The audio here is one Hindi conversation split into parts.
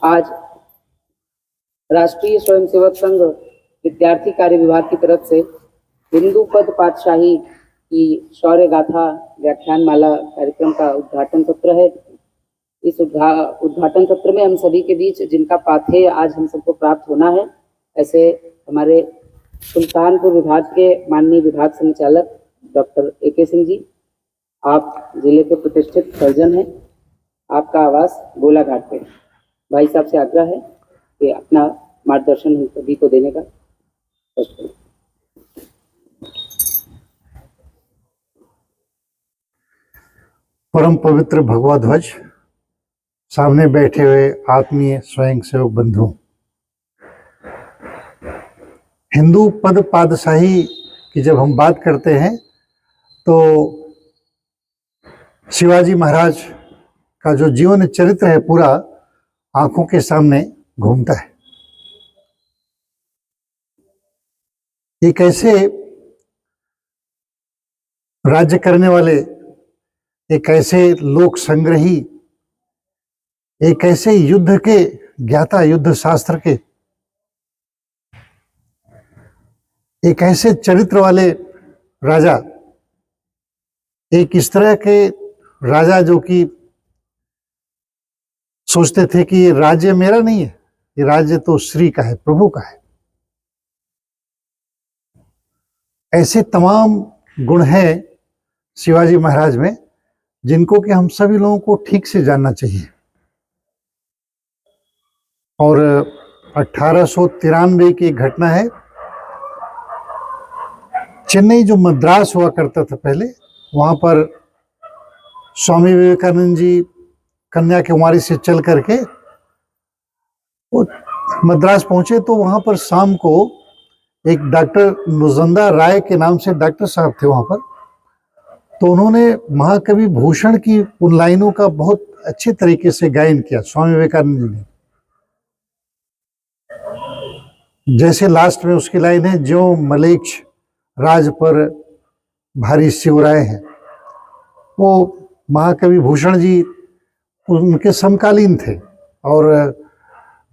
आज राष्ट्रीय स्वयंसेवक संघ विद्यार्थी कार्य विभाग की तरफ से हिंदू पद पातशाही की शौर्य गाथा व्याख्यान माला कार्यक्रम का उद्घाटन सत्र है। इस उद्घाटन सत्र में हम सभी के बीच जिनका पाथेय आज हम सबको प्राप्त होना है, ऐसे हमारे सुल्तानपुर विभाग के माननीय विभाग संचालक डॉक्टर AK सिंह जी, आप जिले के प्रतिष्ठित सर्जन हैं। आपका आवास गोलाघाट पे। भाई साहब से आग्रह है कि अपना मार्गदर्शन हम सभी को देने का प्रयास। परम पवित्र भगवा ध्वज, सामने बैठे हुए आत्मीय स्वयंसेवक बंधु, हिंदू पद पातशाही की जब हम बात करते हैं तो शिवाजी महाराज का जो जीवन चरित्र है पूरा आंखों के सामने घूमता है। एक ऐसे राज्य करने वाले, एक ऐसे लोक संग्रही, एक ऐसे युद्ध के ज्ञाता, युद्ध शास्त्र के एक ऐसे चरित्र वाले राजा, एक इस तरह के राजा जो कि सोचते थे कि ये राज्य मेरा नहीं है, ये राज्य तो श्री का है, प्रभु का है। ऐसे तमाम गुण हैं शिवाजी महाराज में जिनको कि हम सभी लोगों को ठीक से जानना चाहिए। और 1893 की एक घटना है। चेन्नई जो मद्रास हुआ करता था पहले, वहां पर स्वामी विवेकानंद जी कन्याकुमारी से चल करके वो मद्रास पहुंचे तो वहां पर शाम को एक डॉक्टर नुजंदा राय के नाम से डॉक्टर साहब थे वहां पर। तो उन्होंने महाकवि भूषण की उन लाइनों का बहुत अच्छे तरीके से गायन किया स्वामी विवेकानंद जी ने। जैसे लास्ट में उसकी लाइन है, ज्यों मलेच्छ राज पर भारी शिवराय हैं। वो महाकवि भूषण जी उनके समकालीन थे और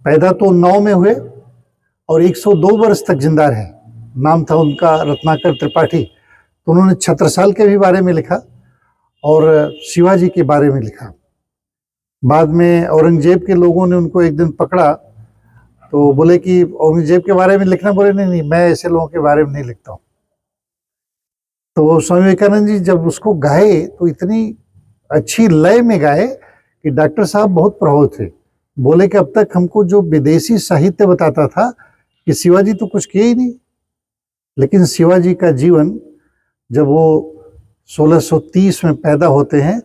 पैदा तो 9 में हुए और 102 वर्ष तक जिंदा रहे। नाम था उनका रत्नाकर त्रिपाठी। तो उन्होंने छत्रसाल के भी बारे में लिखा और शिवाजी के बारे में लिखा। बाद में औरंगजेब के लोगों ने उनको एक दिन पकड़ा तो बोले कि औरंगजेब के बारे में लिखना, बोले नहीं, मैं ऐसे लोगों के बारे में नहीं लिखता हूँ। तो स्वामी विवेकानंद जी जब उसको गाए तो इतनी अच्छी लय में गाए कि डॉक्टर साहब बहुत प्रभावित थे। बोले कि अब तक हमको जो विदेशी साहित्य बताता था कि शिवाजी तो कुछ किए ही नहीं, लेकिन शिवाजी का जीवन, जब वो 1630 में पैदा होते हैं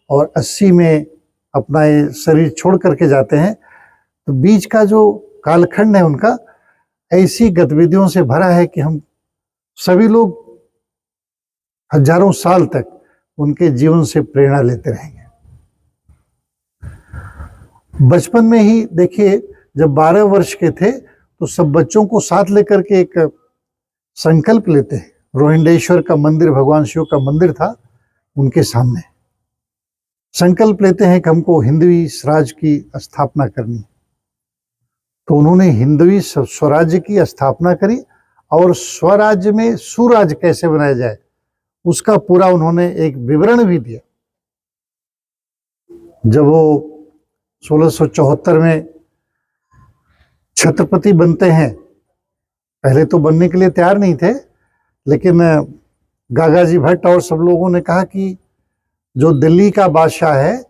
और 80 में अपना ये शरीर छोड़ करके जाते हैं, तो बीच का जो कालखंड है उनका ऐसी गतिविधियों से भरा है कि हम सभी लोग हजारों साल तक उनके जीवन से प्रेरणा लेते रहेंगे। बचपन में ही देखिए, जब 12 वर्ष के थे तो सब बच्चों को साथ लेकर के एक संकल्प लेते हैं। रोहिंडेश्वर का मंदिर, भगवान शिव का मंदिर था उनके सामने। संकल्प लेते हैं कि हमको हिंदवी स्वराज की स्थापना करनी। तो उन्होंने हिंदवी स्वराज्य की स्थापना करी और स्वराज्य में सुराज्य कैसे बनाया जाए उसका पूरा उन्होंने एक विवरण भी दिया। जब वो 1674 में छत्रपति बनते हैं, पहले तो बनने के लिए तैयार नहीं थे, लेकिन गागाजी भट्ट और सब लोगों ने कहा कि जो दिल्ली का बादशाह है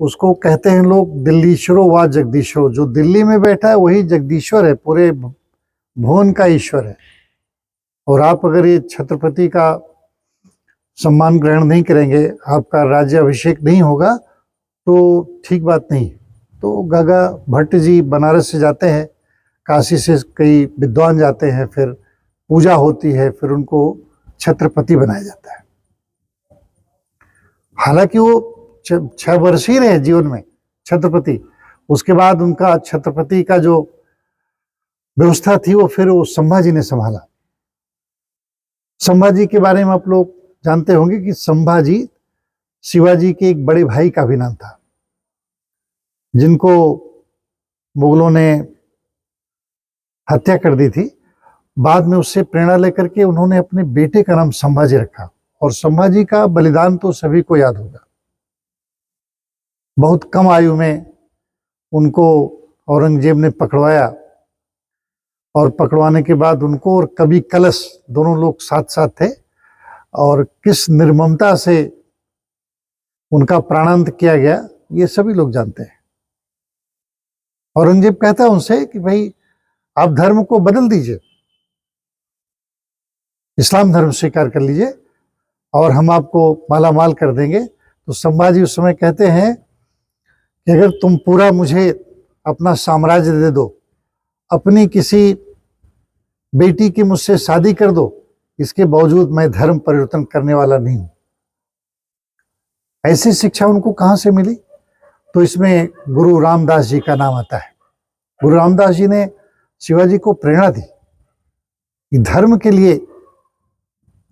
उसको कहते हैं लोग दिल्लीश्वरो व जगदीश्वरो, जो दिल्ली में बैठा है वही जगदीश्वर है, पूरे भुवन का ईश्वर है। और आप अगर ये छत्रपति का सम्मान ग्रहण नहीं करेंगे, आपका राज्य अभिषेक नहीं होगा, तो ठीक बात नहीं। तो गागा भट्ट जी बनारस से जाते हैं, काशी से कई विद्वान जाते हैं, फिर पूजा होती है, फिर उनको छत्रपति बनाया जाता है। हालांकि वो 6 वर्ष ही रहे जीवन में छत्रपति। उसके बाद उनका छत्रपति का जो व्यवस्था थी वो फिर वो संभाजी ने संभाला। संभाजी के बारे में आप लोग जानते होंगे कि संभाजी शिवाजी के एक बड़े भाई का भी नाम था, जिनको मुगलों ने हत्या कर दी थी। बाद में उससे प्रेरणा लेकर के उन्होंने अपने बेटे का नाम संभाजी रखा, और संभाजी का बलिदान तो सभी को याद होगा। बहुत कम आयु में उनको औरंगजेब ने पकड़वाया, और पकड़वाने के बाद उनको और कवि कलश दोनों लोग साथ साथ थे, और किस निर्ममता से उनका प्राणांत किया गया ये सभी लोग जानते हैं। औरंगजेब कहता है उनसे कि भाई आप धर्म को बदल दीजिए, इस्लाम धर्म स्वीकार कर लीजिए और हम आपको माला माल कर देंगे। तो संभाजी उस समय कहते हैं कि अगर तुम पूरा मुझे अपना साम्राज्य दे दो, अपनी किसी बेटी की मुझसे शादी कर दो, इसके बावजूद मैं धर्म परिवर्तन करने वाला नहीं हूं। ऐसी शिक्षा उनको कहां से मिली? तो इसमें गुरु रामदास जी का नाम आता है। गुरु रामदास जी ने शिवाजी को प्रेरणा दी कि धर्म के लिए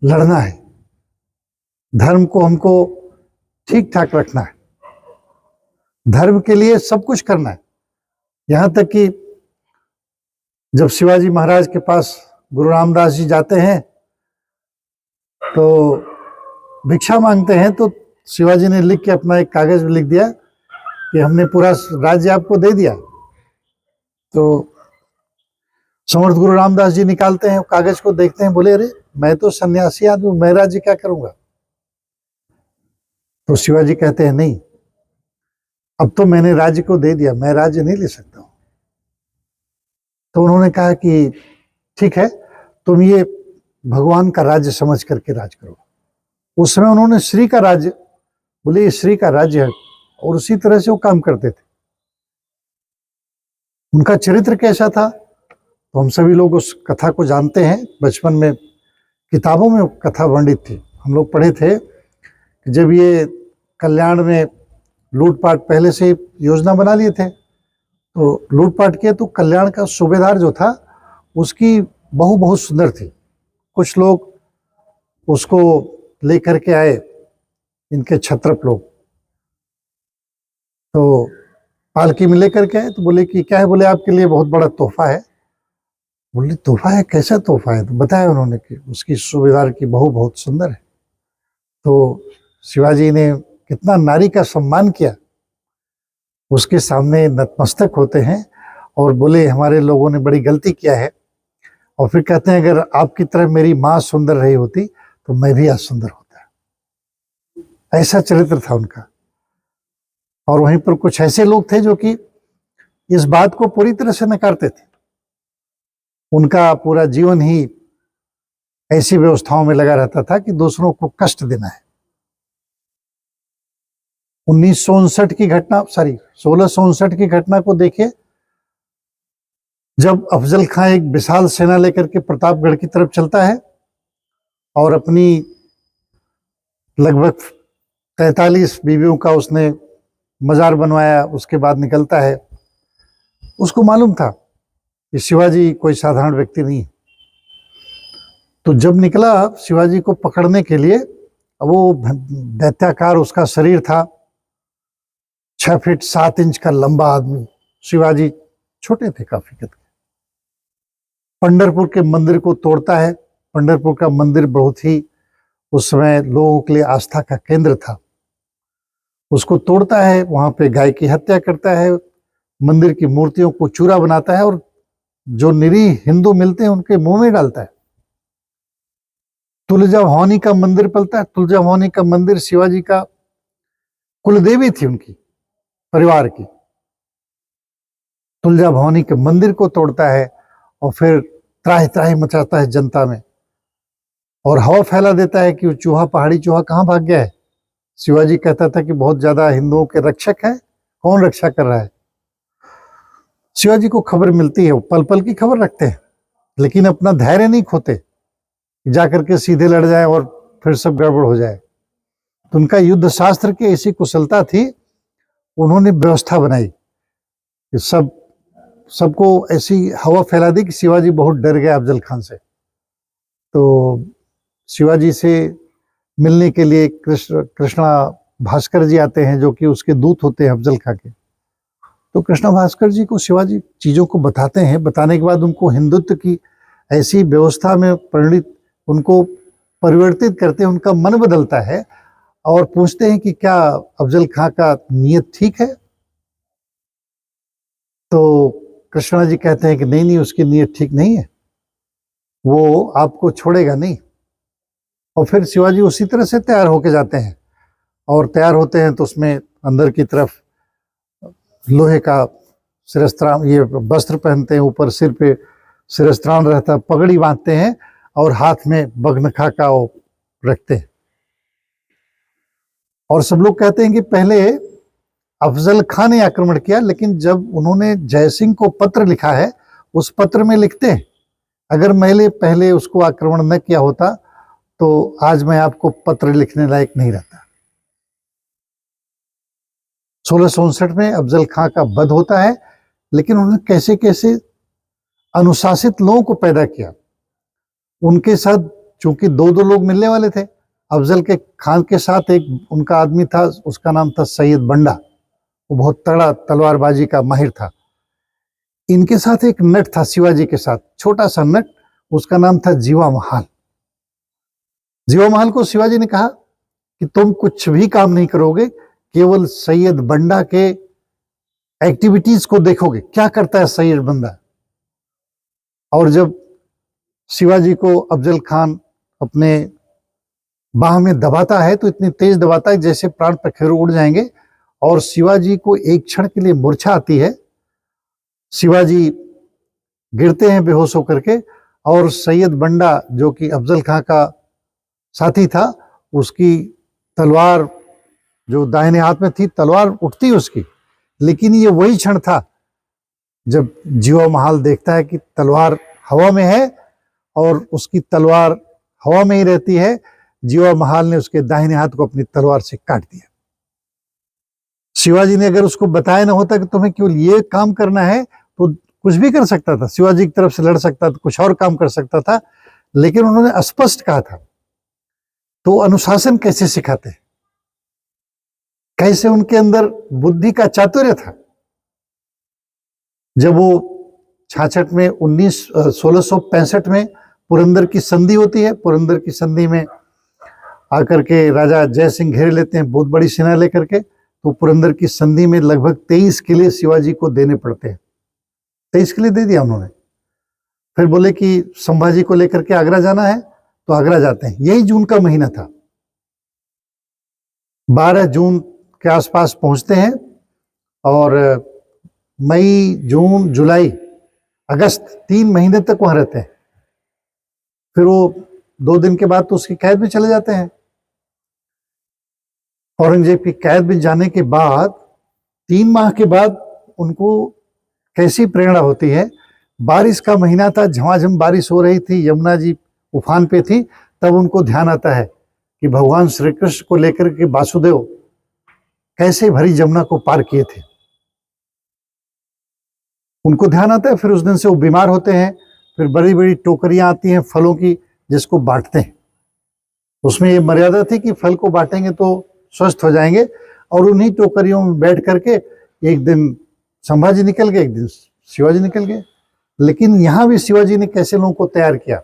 लड़ना है, धर्म को हमको ठीक ठाक रखना है, धर्म के लिए सब कुछ करना है। यहां तक कि जब शिवाजी महाराज के पास गुरु रामदास जी जाते हैं तो भिक्षा मांगते हैं, तो शिवाजी ने लिख के अपना एक कागज में लिख दिया कि हमने पूरा राज्य आपको दे दिया। तो समर्थ गुरु रामदास जी निकालते हैं कागज को, देखते हैं, बोले अरे मैं तो सन्यासी आदमी, मैं राज्य क्या करूंगा? तो शिवाजी कहते हैं नहीं, अब तो मैंने राज्य को दे दिया, मैं राज्य नहीं ले सकता हूं। तो उन्होंने कहा कि ठीक है, तुम ये भगवान का राज्य समझ करके राज करो। उस समय उन्होंने श्री का राज्य, बोले ये श्री का राज्य है, और उसी तरह से वो काम करते थे। उनका चरित्र कैसा था तो हम सभी लोग उस कथा को जानते हैं। बचपन में किताबों में कथा वर्णित थी, हम लोग पढ़े थे कि जब ये कल्याण में लूटपाट पहले से योजना बना लिए थे, तो लूटपाट किया, तो कल्याण का सूबेदार जो था उसकी बहू बहुत सुंदर थी। कुछ लोग उसको लेकर के आए, इनके क्षत्रप लोग, तो पालकी में लेकर के आए। तो बोले कि क्या है? बोले आपके लिए बहुत बड़ा तोहफा है। बोले तोहफा है? कैसा तोहफा है? तो बताया उन्होंने कि उसकी सूबेदार की बहू बहुत सुंदर है। तो शिवाजी ने कितना नारी का सम्मान किया, उसके सामने नतमस्तक होते हैं और बोले हमारे लोगों ने बड़ी गलती किया है। और फिर कहते हैं अगर आपकी तरह मेरी माँ सुंदर रही होती तो मैं भी आज सुंदर होता। ऐसा चरित्र था उनका। और वहीं पर कुछ ऐसे लोग थे जो कि इस बात को पूरी तरह से नकारते थे। उनका पूरा जीवन ही ऐसी व्यवस्थाओं में लगा रहता था कि दूसरों को कष्ट देना है। 1959 की घटना, 1659 की घटना को देखिए, जब अफजल खां एक विशाल सेना लेकर के प्रतापगढ़ की तरफ चलता है और अपनी लगभग 43 बीवियों का उसने मजार बनवाया, उसके बाद निकलता है। उसको मालूम था कि शिवाजी कोई साधारण व्यक्ति नहीं। तो जब निकला शिवाजी को पकड़ने के लिए, वो दैत्याकार उसका शरीर था, 6 फीट 7 इंच का लंबा आदमी। शिवाजी छोटे थे काफी कद के। पंढरपुर के मंदिर को तोड़ता है। पंढरपुर का मंदिर बहुत ही उस समय लोगों के लिए आस्था का केंद्र था। उसको तोड़ता है, वहां पे गाय की हत्या करता है, मंदिर की मूर्तियों को चूरा बनाता है और जो निरीह हिंदू मिलते हैं उनके मुंह में डालता है। तुलजा भवानी का मंदिर पलता है। तुलजा भवानी का मंदिर शिवाजी का कुलदेवी थी, उनकी परिवार की। तुलजा भवानी के मंदिर को तोड़ता है और फिर त्राहि त्राहि मचाता है जनता में, और हवा फैला देता है कि वो चूहा, पहाड़ी चूहा कहाँ भाग गया है। शिवाजी कहता था कि बहुत ज्यादा हिंदुओं के रक्षक हैं, कौन रक्षा कर रहा है। शिवाजी को खबर मिलती है, वो पल पल की खबर रखते हैं, लेकिन अपना धैर्य नहीं खोते, जाकर के सीधे लड़ जाए और फिर सब गड़बड़ हो जाए। तो उनका युद्ध शास्त्र की ऐसी कुशलता थी, उन्होंने व्यवस्था बनाई कि सबको ऐसी हवा फैला दी कि शिवाजी बहुत डर गया अफजल खान से। तो शिवाजी से मिलने के लिए कृष्णा भास्कर जी आते हैं, जो कि उसके दूत होते हैं अफजल खां के। तो कृष्ण भास्कर जी को शिवाजी चीज़ों को बताते हैं, बताने के बाद उनको हिंदुत्व की ऐसी व्यवस्था में परिणित, उनको परिवर्तित करते हैं, उनका मन बदलता है और पूछते हैं कि क्या अफजल खां का नीयत ठीक है। तो कृष्णा जी कहते हैं कि नहीं नहीं, उसकी नीयत ठीक नहीं है, वो आपको छोड़ेगा नहीं। और फिर शिवाजी उसी तरह से तैयार होके जाते हैं, और तैयार होते हैं तो उसमें अंदर की तरफ लोहे का शिरस्त्राण, ये वस्त्र पहनते हैं, ऊपर सिर पे शिरस्त्राण रहता है, पगड़ी बांधते हैं और हाथ में बगनखा का वो रखते हैं। और सब लोग कहते हैं कि पहले अफजल खां ने आक्रमण किया, लेकिन जब उन्होंने जयसिंह को पत्र लिखा है, उस पत्र में लिखते हैं अगर मैंने पहले उसको आक्रमण न किया होता तो आज मैं आपको पत्र लिखने लायक नहीं रहता। 1659 में अफजल खां का वध होता है, लेकिन उन्होंने कैसे कैसे अनुशासित लोगों को पैदा किया। उनके साथ चूंकि दो दो लोग मिलने वाले थे, अफजल के खान के साथ एक उनका आदमी था, उसका नाम था सैयद बंडा, वो बहुत तगड़ा तलवारबाजी का माहिर था। इनके साथ एक नट था शिवाजी के साथ, छोटा सा नट, उसका नाम था जीवा महाल। जीवा महाल को शिवाजी ने कहा कि तुम कुछ भी काम नहीं करोगे, केवल सैयद बंडा के एक्टिविटीज को देखोगे, क्या करता है सैयद बंडा। और जब शिवाजी को अफजल खान अपने बाह में दबाता है तो इतनी तेज दबाता है जैसे प्राण पखेरु उड़ जाएंगे, और शिवाजी को एक क्षण के लिए मूर्छा आती है। शिवाजी गिरते हैं बेहोश होकर के, और सैयद बंडा जो कि अफजल खां का साथी था, उसकी तलवार जो दाहिने हाथ में थी, तलवार उठती उसकी, लेकिन ये वही क्षण था जब जीवा महाल देखता है कि तलवार हवा में है और उसकी तलवार हवा में ही रहती है। जीवा महाल ने उसके दाहिने हाथ को अपनी तलवार से काट दिया। शिवाजी ने अगर उसको बताया ना होता कि तुम्हें केवल ये काम करना है, तो कुछ भी कर सकता था, शिवाजी की तरफ से लड़ सकता था, कुछ और काम कर सकता था, लेकिन उन्होंने स्पष्ट कहा था। तो अनुशासन कैसे सिखाते, कैसे उनके अंदर बुद्धि का चातुर्य था। जब वो 66 में 1665 में पुरंदर की संधि होती है, पुरंदर की संधि में आकर के राजा जय सिंह घेर लेते हैं बहुत बड़ी सेना लेकर के, तो पुरंदर की संधि में लगभग 23 किले शिवाजी को देने पड़ते हैं। 23 किले दे दिया उन्होंने। फिर बोले कि संभाजी को लेकर के आगरा जाना है, तो आगरा जाते हैं। यही जून का महीना था। 12 जून के आसपास पहुंचते हैं, और मई, जून, जुलाई, अगस्त 3 महीने तक वहां रहते हैं। फिर वो 2 दिन के बाद तो उसकी कैद में चले जाते हैं। औरंगजेब की कैद में जाने के बाद 3 माह के बाद उनको कैसी प्रेरणा होती है। बारिश का महीना था, झमाझम बारिश हो रही थी, यमुना जी उफान पे थी, तब उनको ध्यान आता है कि भगवान श्री कृष्ण को लेकर के वासुदेव कैसे भरी जमुना को पार किए थे। उनको ध्यान आता है। फिर उस दिन से वो बीमार होते हैं। फिर बड़ी बड़ी टोकरियां आती हैं फलों की, जिसको बांटते हैं। उसमें ये मर्यादा थी कि फल को बांटेंगे तो स्वस्थ हो जाएंगे, और उन्हीं टोकरियों में बैठ करके एक दिन संभाजी निकल गए, एक दिन शिवाजी निकल गए। लेकिन यहां भी शिवाजी ने कैसे लोगों को तैयार किया।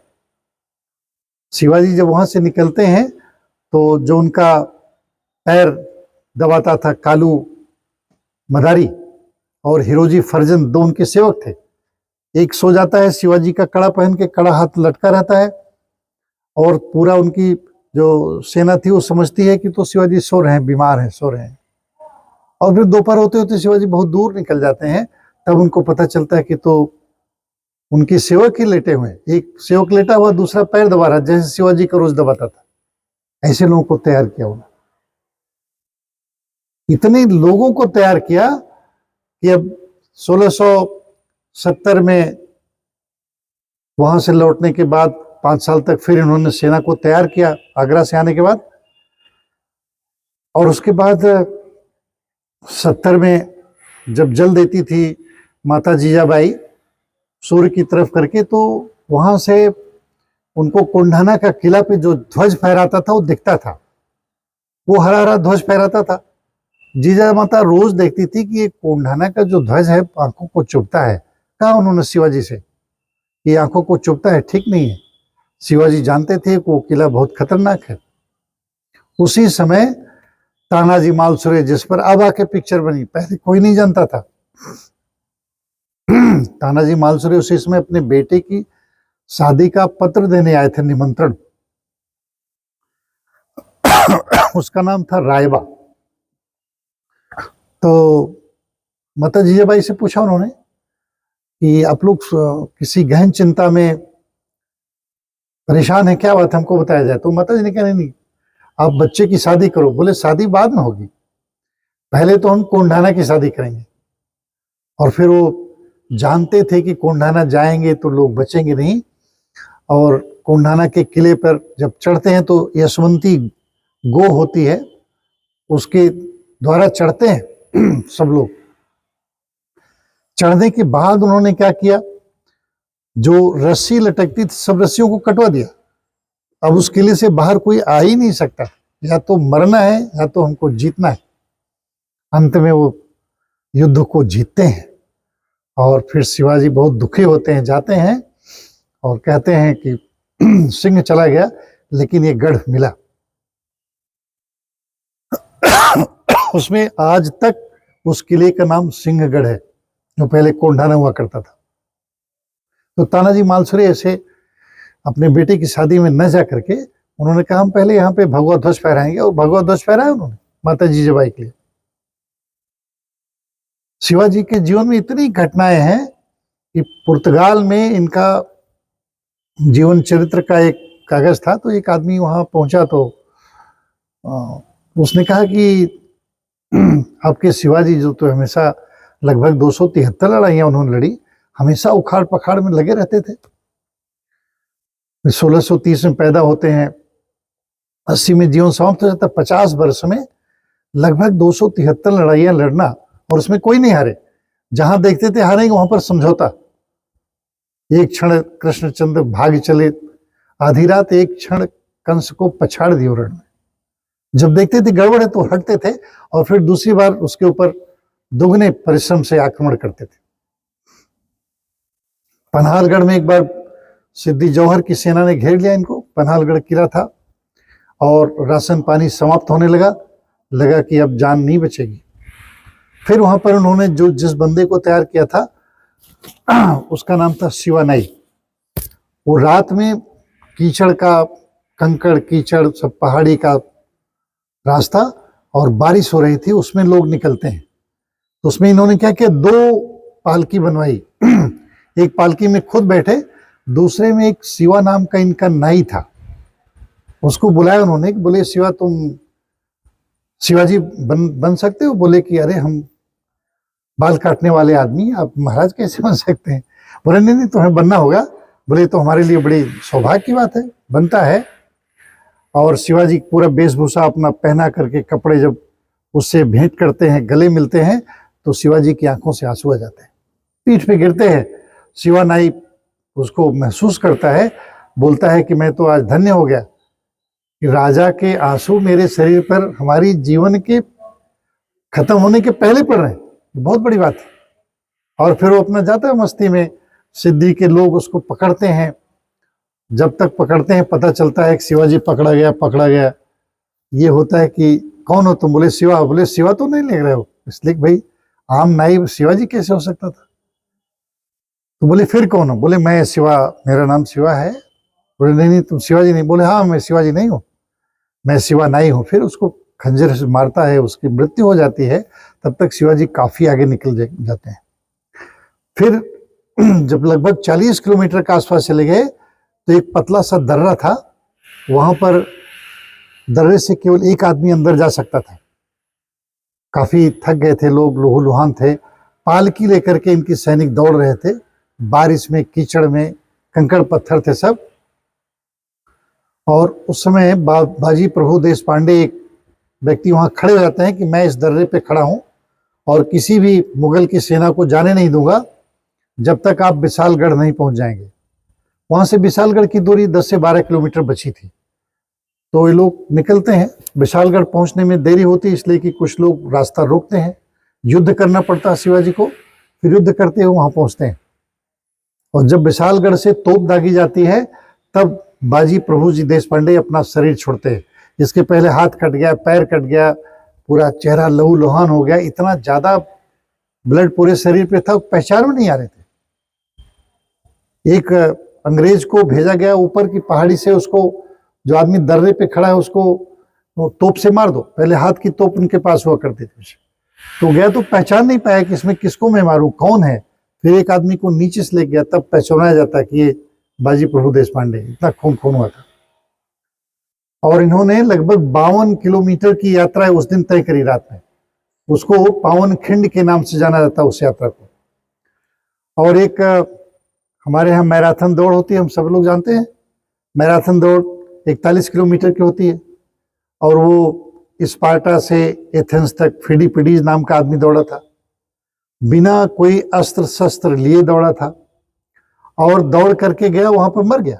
शिवाजी जब वहां से निकलते हैं तो जो उनका पैर दबाता था कालू मदारी और हिरोजी फर्जन, 2 उनके सेवक थे। एक सो जाता है शिवाजी का कड़ा पहन के, कड़ा हाथ लटका रहता है, और पूरा उनकी जो सेना थी वो समझती है कि तो शिवाजी सो रहे हैं, बीमार हैं, सो रहे हैं। और फिर दोपहर होते होते शिवाजी बहुत दूर निकल जाते हैं, तब उनको पता चलता है कि तो उनके सेवक ही लेटे हुए हैं। एक सेवक लेटा हुआ, दूसरा पैर दबा रहा, जैसे शिवाजी का रोज दबाता था। ऐसे लोगों को तैयार किया उन्होंने। इतने लोगों को तैयार किया कि अब 1670 में वहां से लौटने के बाद 5 साल तक फिर इन्होंने सेना को तैयार किया आगरा से आने के बाद। और उसके बाद 70 में जब जल देती थी माता जीजाबाई सूर्य की तरफ करके, तो वहां से उनको कोंढाना का किला पे जो ध्वज फहराता था वो दिखता था। वो हरा हरा ध्वज फहराता था। जीजा माता रोज देखती थी कि ये कोंढाना का जो ध्वज है आंखों को चुभता है। कहा उन्होंने शिवाजी से, ये आंखों को चुभता है, ठीक नहीं है। शिवाजी जानते थे कि वो किला बहुत खतरनाक है। उसी समय तानाजी मालसुरे, जिस पर अब आके पिक्चर बनी, पहले कोई नहीं जानता था। तानाजी मालसुरे उसी समय अपने बेटे की शादी का पत्र देने आए थे, निमंत्रण। उसका नाम था रायबा। तो माता जीजाबाई से पूछा उन्होंने कि आप लोग किसी गहन चिंता में परेशान है, क्या बात हमको बताया जाए। तो माता जी ने कहा नहीं, आप बच्चे की शादी करो। बोले शादी बाद में होगी, पहले तो हम कोंढाना की शादी करेंगे। और फिर वो जानते थे कि कोंढाना जाएंगे तो लोग बचेंगे नहीं, और कोंढाना के किले पर जब चढ़ते हैं तो यशवंती गो होती है, उसके द्वारा चढ़ते हैं सब लोग। चढ़ने के बाद उन्होंने क्या किया, जो रस्सी लटकती थी सब रस्सियों को कटवा दिया। अब उस किले से बाहर कोई आ ही नहीं सकता, या तो मरना है या तो हमको जीतना है। अंत में वो युद्ध को जीतते हैं और फिर शिवाजी बहुत दुखी होते हैं, जाते हैं और कहते हैं कि सिंह चला गया लेकिन ये गढ़ मिला। उसमें आज तक उस किले का नाम सिंहगढ़ है, जो पहले कोंढाना हुआ करता था। तो तानाजी मालसुरे ऐसे अपने बेटे की शादी में न जा करके उन्होंने कहा हम पहले यहाँ पे भगवा ध्वज फहराएंगे, और भगवा ध्वज फहराया उन्होंने माता जीजाबाई के लिए। शिवाजी के जीवन में इतनी घटनाएं हैं कि पुर्तगाल में इनका जीवन चरित्र का एक कागज था। तो एक आदमी वहां पहुंचा तो उसने कहा कि आपके शिवाजी जो तो हमेशा लगभग 273 लड़ाइयां उन्होंने लड़ी, हमेशा उखाड़ पखाड़ में लगे रहते थे। 1630 में पैदा होते हैं, 80 में जीवन समाप्त हो जाता है, 50 वर्ष में लगभग 273 लड़ाइयां लड़ना, और उसमें कोई नहीं हारे। जहां देखते थे हारेंगे वहां पर समझौता। एक क्षण कृष्णचंद्र भाग चले, आधी रात एक क्षण कंस को पछाड़ दियो रण में। जब देखते थे गड़बड़ है तो हटते थे, और फिर दूसरी बार उसके ऊपर दुगने परिश्रम से आक्रमण करते थे। पन्हालगढ़ में एक बार सिद्दी जौहर की सेना ने घेर लिया इनको। पन्हालगढ़ किला था और राशन पानी समाप्त होने लगा कि अब जान नहीं बचेगी। फिर वहां पर उन्होंने जो जिस बंदे को तैयार किया था उसका नाम था शिवानाई। वो रात में कीचड़ का, कंकड़ कीचड़ सब पहाड़ी का रास्ता, और बारिश हो रही थी, उसमें लोग निकलते हैं। तो उसमें इन्होंने क्या किया, 2 पालकी बनवाई। एक पालकी में खुद बैठे, दूसरे में एक शिवा नाम का इनका नाई था। उसको बुलाया उन्होंने, बोले शिवा तुम शिवाजी बन सकते हो। बोले कि अरे हम बाल काटने वाले आदमी, आप महाराज कैसे बन सकते हैं। बोले नहीं तुम्हें बनना होगा। बोले तो हमारे लिए बड़ी सौभाग्य की बात है, बनता है। और शिवाजी पूरा वेशभूषा अपना पहना करके, कपड़े जब उससे भेंट करते हैं, गले मिलते हैं, तो शिवाजी की आंखों से आंसू आ जाते हैं, पीठ पे गिरते हैं। शिवानाई उसको महसूस करता है, बोलता है कि मैं तो आज धन्य हो गया कि राजा के आंसू मेरे शरीर पर हमारी जीवन के खत्म होने के पहले पड़ रहे हैं, बहुत बड़ी बात है। और फिर वो अपना जाता है मस्ती में। सिद्धि के लोग उसको पकड़ते हैं, जब तक पकड़ते हैं पता चलता है कि शिवाजी पकड़ा गया। ये होता है कि कौन हो तुम। बोले शिवा। बोले शिवा तो नहीं लिख रहे हो, इसलिए भाई आम नाई शिवाजी कैसे हो सकता था। तो बोले फिर कौन हो। बोले मैं शिवा, मेरा नाम शिवा है। बोले नहीं तुम शिवाजी नहीं। बोले हाँ मैं शिवाजी नहीं हूँ, मैं शिवा नाई हूँ। फिर उसको खंजर से मारता है, उसकी मृत्यु हो जाती है। तब तक शिवाजी काफी आगे निकल जाते हैं। फिर जब लगभग 40 किलोमीटर के आसपास चले गए तो एक पतला सा दर्रा था, वहां पर दर्रे से केवल एक आदमी अंदर जा सकता था। काफी थक गए थे लोग, लहूलुहान थे। पालकी लेकर के इनकी सैनिक दौड़ रहे थे, बारिश में, कीचड़ में, कंकड़ पत्थर थे सब। और उस समय बाजी प्रभु देश पांडे एक व्यक्ति वहां खड़े हो जाते हैं कि मैं इस दर्रे पे खड़ा हूं और किसी भी मुगल की सेना को जाने नहीं दूंगा जब तक आप विशालगढ़ नहीं पहुंच जाएंगे। वहां से विशालगढ़ की दूरी 10 से 12 किलोमीटर बची थी। तो ये लोग निकलते हैं। विशालगढ़ पहुंचने में देरी होती है इसलिए कि कुछ लोग रास्ता रोकते हैं, युद्ध करना पड़ता है शिवाजी को, फिर युद्ध करते हुए वहां पहुंचते हैं। और जब विशालगढ़ से तोप दागी जाती है तब बाजी प्रभु जी देश पांडे अपना शरीर छोड़ते हैं। इसके पहले हाथ कट गया, पैर कट गया, पूरा चेहरा लहू लुहान हो गया, इतना ज्यादा ब्लड पूरे शरीर पे था, पहचान में नहीं आ रहे थे। एक अंग्रेज को भेजा गया ऊपर की पहाड़ी से, उसको जो आदमी दर्रे पे खड़ा है उसको तोप से मार दो। पहले हाथ की तोप उनके पास हुआ करती थी, तो गया तो पहचान नहीं पाया कि इसमें किसको मैं मारूं, कौन है। फिर एक आदमी को नीचे से ले गया, तब पहचाना जाता है कि ये बाजी प्रभु देश पांडे। इतना खून खून हुआ था। और इन्होंने लगभग 52 किलोमीटर की यात्रा उस दिन तय करी रात में। उसको पावन खिंड के नाम से जाना जाता है उस यात्रा को। और एक हमारे यहाँ मैराथन दौड़ होती है, हम सब लोग जानते हैं। मैराथन दौड़ 41 किलोमीटर की होती है और वो स्पार्टा से एथेंस तक फिडीपिडीज नाम का आदमी दौड़ा था, बिना कोई अस्त्र शस्त्र लिए दौड़ा था और दौड़ करके गया, वहां पर मर गया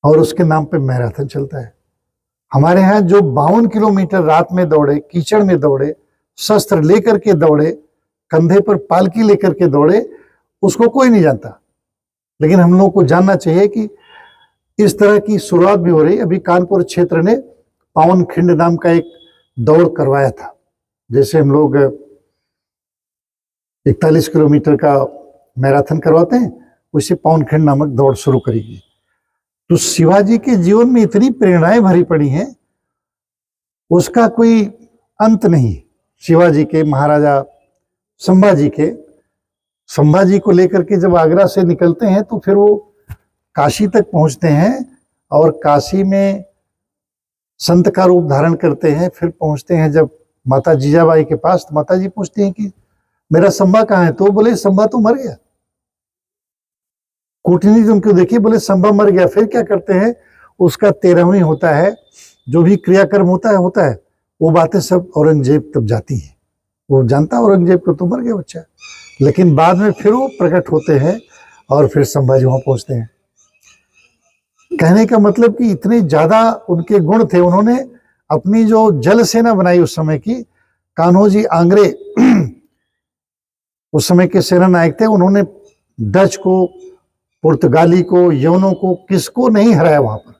और उसके नाम पे मैराथन चलता है। हमारे यहाँ जो 52 किलोमीटर रात में दौड़े, कीचड़ में दौड़े, शस्त्र लेकर के दौड़े, कंधे पर पालकी लेकर के दौड़े, उसको कोई नहीं जानता। लेकिन हम लोगों को जानना चाहिए कि इस तरह की शुरुआत भी हो रही। अभी कानपुर क्षेत्र ने पावन खिंड नाम का एक दौड़ करवाया था। जैसे हम लोग 41 किलोमीटर का मैराथन करवाते हैं, वैसे पावन खिंड नामक दौड़ शुरू करेगी। तो शिवाजी के जीवन में इतनी प्रेरणाएं भरी पड़ी हैं, उसका कोई अंत नहीं। शिवाजी के, महाराजा संभाजी को लेकर के जब आगरा से निकलते हैं तो फिर वो काशी तक पहुंचते हैं और काशी में संत का रूप धारण करते हैं। फिर पहुंचते हैं जब माता जीजाबाई के पास, तो माता जी पूछती हैं कि मेरा संभा कहाँ है? तो बोले संभा तो मर गया। कूटनीति उनको देखिए, बोले संभा मर गया। फिर क्या करते हैं, उसका 13वां होता है, जो भी क्रियाक्रम होता है वो बातें सब औरंगजेब तब जाती है। वो जानता औरंगजेब को तो मर गया बच्चा, लेकिन बाद में फिर वो प्रकट होते हैं और फिर संभाजी वहां पहुंचते हैं। कहने का मतलब कि इतने ज्यादा उनके गुण थे। उन्होंने अपनी जो जल सेना बनाई उस समय की, कान्होजी आंग्रे उस समय के सेना नायक थे। उन्होंने डच को, पुर्तगाली को, यवनों को, किसको नहीं हराया वहां पर।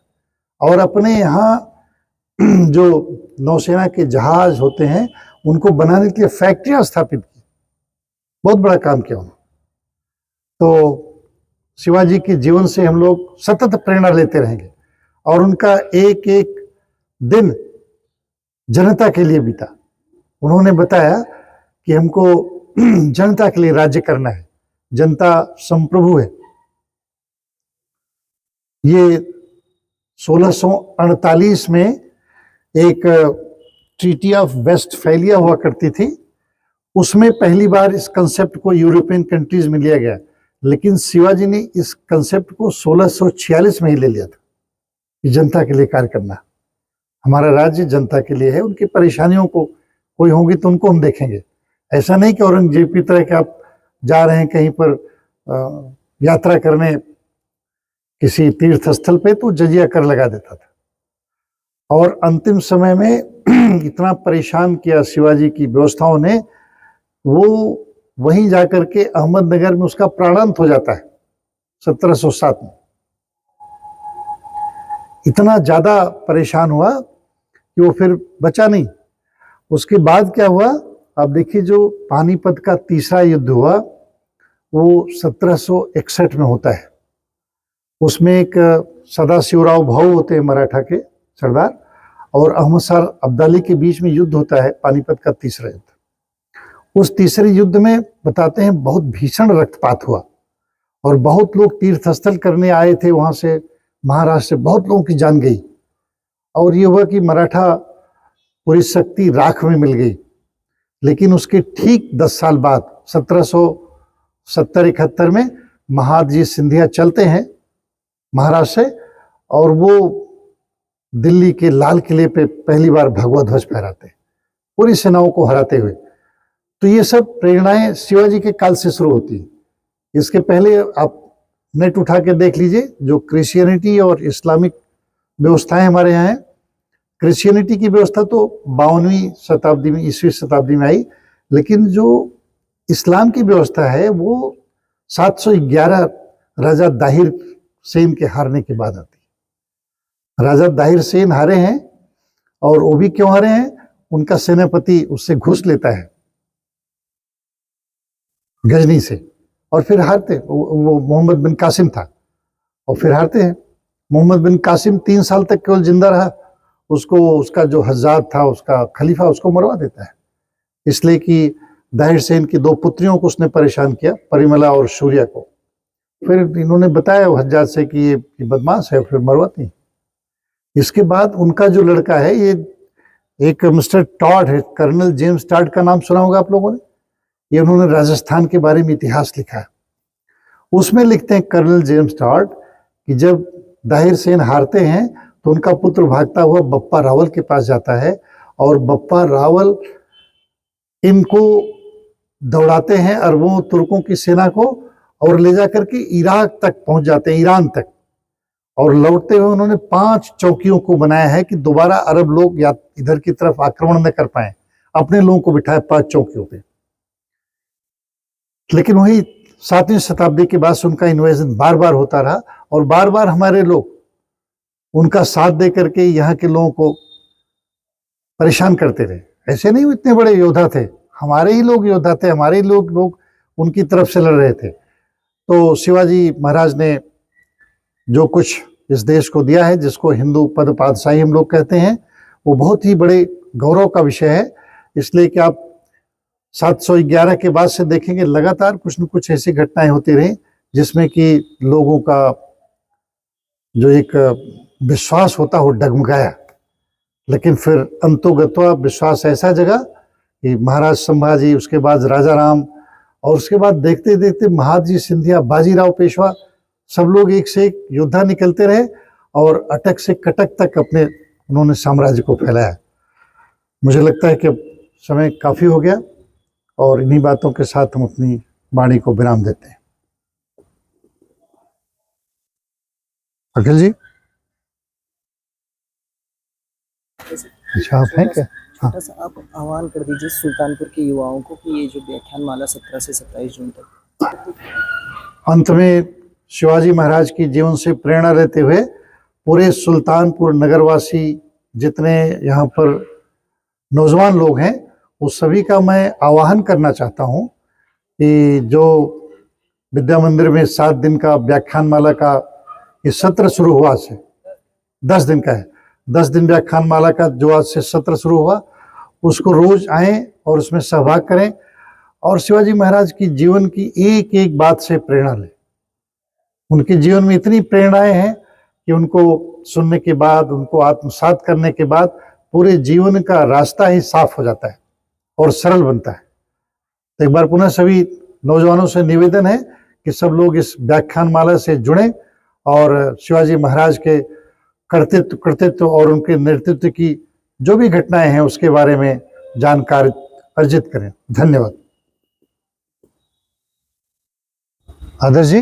और अपने यहाँ जो नौसेना के जहाज होते हैं उनको बनाने के लिए फैक्ट्रियां स्थापित की। बहुत बड़ा काम किया उन्होंने। तो शिवाजी के जीवन से हम लोग सतत प्रेरणा लेते रहेंगे और उनका एक एक दिन जनता के लिए बीता। उन्होंने बताया कि हमको जनता के लिए राज्य करना है, जनता संप्रभु है। ये 1648 में एक ट्रीटी ऑफ वेस्टफैलिया हुआ करती थी, उसमें पहली बार इस कंसेप्ट को यूरोपियन कंट्रीज में लिया गया। लेकिन शिवाजी ने इस कंसेप्ट को 1646 में ही ले लिया था कि जनता के लिए कार्य करना, हमारा राज्य जनता के लिए है। उनकी परेशानियों को कोई होंगी तो उनको हम देखेंगे। ऐसा नहीं कि औरंगजेब की तरह कि आप जा रहे हैं कहीं पर यात्रा करने किसी तीर्थ स्थल पे तो जजिया कर लगा देता था। और अंतिम समय में इतना परेशान किया शिवाजी की व्यवस्थाओं ने, वो वहीं जाकर के अहमदनगर में उसका प्राणांत हो जाता है 1707 में। इतना ज्यादा परेशान हुआ कि वो फिर बचा नहीं। उसके बाद क्या हुआ, आप देखिए, जो पानीपत का तीसरा युद्ध हुआ वो 1761 में होता है। उसमें एक सदाशिवराव भाऊ होते हैं मराठा के सरदार, और अहमद शाह अब्दाली के बीच में युद्ध होता है, पानीपत का तीसरा युद्ध। उस तीसरे युद्ध में बताते हैं बहुत भीषण रक्तपात हुआ और बहुत लोग तीर्थ स्थल करने आए थे वहां से, महाराष्ट्र से बहुत लोगों की जान गई। और ये हुआ कि मराठा पूरी शक्ति राख में मिल गई। लेकिन उसके ठीक 10 साल बाद 1770-71 में महादजी सिंधिया चलते हैं महाराष्ट्र से, और वो दिल्ली के लाल किले पे पहली बार भगवा ध्वज फहराते हैं पूरी सेनाओं को हराते हुए। तो ये सब प्रेरणाएं शिवाजी के काल से शुरू होती है। इसके पहले आप नेट उठा के देख लीजिए, जो क्रिश्चियनिटी और इस्लामिक व्यवस्थाएं हमारे यहाँ हैं। क्रिश्चियनिटी की व्यवस्था तो 52वीं शताब्दी में, ईसवी शताब्दी में आई, लेकिन जो इस्लाम की व्यवस्था है वो 711 राजा दाहिर सेन के हारने के बाद आती है। राजा दाहिर सेन हारे हैं, और वो भी क्यों हारे हैं, उनका सेनापति उससे घूस लेता है गजनी से, और फिर हारते। वो मोहम्मद बिन कासिम था, और फिर हारते हैं। मोहम्मद बिन कासिम 3 साल तक केवल जिंदा रहा, उसको उसका जो हज्जाद था, उसका खलीफा, उसको मरवा देता है, इसलिए कि दाहिर सेन की 2 पुत्रियों को उसने परेशान किया, परिमला और शूर्या को। फिर इन्होंने बताया हज्जाद से कि ये बदमाश है, फिर मरवाती। इसके बाद उनका जो लड़का है, ये एक मिस्टर टॉड है, कर्नल जेम्स टॉड का नाम सुना होगा आप लोगों ने। ये उन्होंने राजस्थान के बारे में इतिहास लिखा है। उसमें लिखते हैं कर्नल जेम्स टॉड कि जब दाहिर सेन हारते हैं तो उनका पुत्र भागता हुआ बप्पा रावल के पास जाता है, और बप्पा रावल इनको दौड़ाते हैं अरबों तुर्कों की सेना को, और ले जाकर के इराक तक पहुंच जाते हैं, ईरान तक। और लौटते हुए उन्होंने 5 चौकियों को बनाया है कि दोबारा अरब लोग या इधर की तरफ आक्रमण न कर पाए। अपने लोगों को बिठाए 5 चौकियों पे। लेकिन वही 7वीं शताब्दी के बाद से उनका इन्वेजन बार बार होता रहा, और बार बार हमारे लोग उनका साथ दे करके यहाँ के लोगों को परेशान करते रहे। ऐसे नहीं, इतने बड़े योद्धा थे, हमारे ही लोग योद्धा थे, हमारे ही लोग उनकी तरफ से लड़ रहे थे। तो शिवाजी महाराज ने जो कुछ इस देश को दिया है, जिसको हिंदू पद पातशाही हम लोग कहते हैं, वो बहुत ही बड़े गौरव का विषय है। इसलिए कि आप 711 के बाद से देखेंगे लगातार कुछ न कुछ ऐसी घटनाएं होती रही, जिसमें कि लोगों का जो एक विश्वास होता हो डगमगाया। लेकिन फिर अंतोगत्वा विश्वास ऐसा जगा कि महाराज संभाजी, उसके बाद राजा राम, और उसके बाद देखते देखते महादजी सिंधिया, बाजीराव पेशवा, सब लोग एक से एक योद्धा निकलते रहे, और अटक से कटक तक अपने उन्होंने साम्राज्य को फैलाया। मुझे लगता है कि अब समय काफ़ी हो गया, और इन्हीं बातों के साथ हम अपनी वाणी को विराम देते हैं। अखिल जी, अच्छा आप हैं क्या? छोटा सा आप आह्वान कर दीजिए सुल्तानपुर के युवाओं को कि ये जो व्याख्यान माला 17 से 27 जून तक। अंत में शिवाजी महाराज की जीवन से प्रेरणा लेते हुए पूरे सुल्तानपुर नगरवासी, जितने यहाँ पर नौजवान लोग हैं, उस सभी का मैं आह्वान करना चाहता हूँ कि जो विद्या मंदिर में 7 दिन का व्याख्यान माला का ये सत्र शुरू हुआ, से 10 दिन का है, 10 दिन व्याख्यान माला का जो आज से सत्र शुरू हुआ, उसको रोज आएं और उसमें सहभाग करें, और शिवाजी महाराज की जीवन की एक एक बात से प्रेरणा लें। उनके जीवन में इतनी प्रेरणाएं हैं कि उनको सुनने के बाद, उनको आत्मसात करने के बाद पूरे जीवन का रास्ता ही साफ हो जाता है और सरल बनता है। तो एक बार पुनः सभी नौजवानों से निवेदन है कि सब लोग इस व्याख्यान माला से जुड़ें, और शिवाजी महाराज के कर्तृत्व और उनके नेतृत्व की जो भी घटनाएं हैं उसके बारे में जानकारी अर्जित करें। धन्यवाद। आदर्श जी।